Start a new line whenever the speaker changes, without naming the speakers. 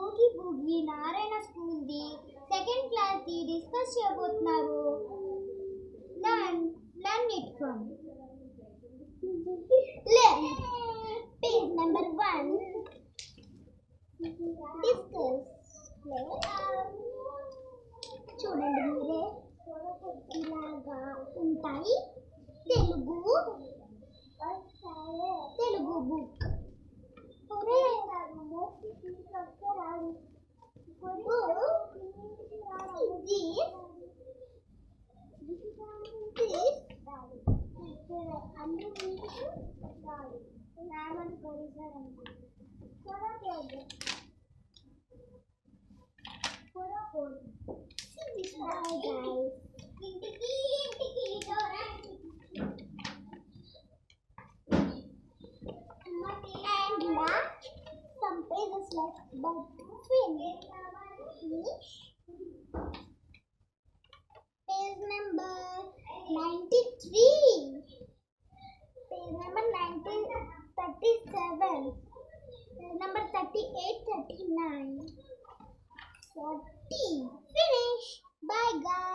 Oogie Boogie Narayana School the second class the discuss చేయబోతున్నారు. Learn it from. Page number 1. Discuss. చూడండి మీరే ఇలాగా ఉంటాయి. Telugu book. Some pages left but finish. Page number 93. Page number 37. Page number 38, 39, 40. Finish. Bye guys.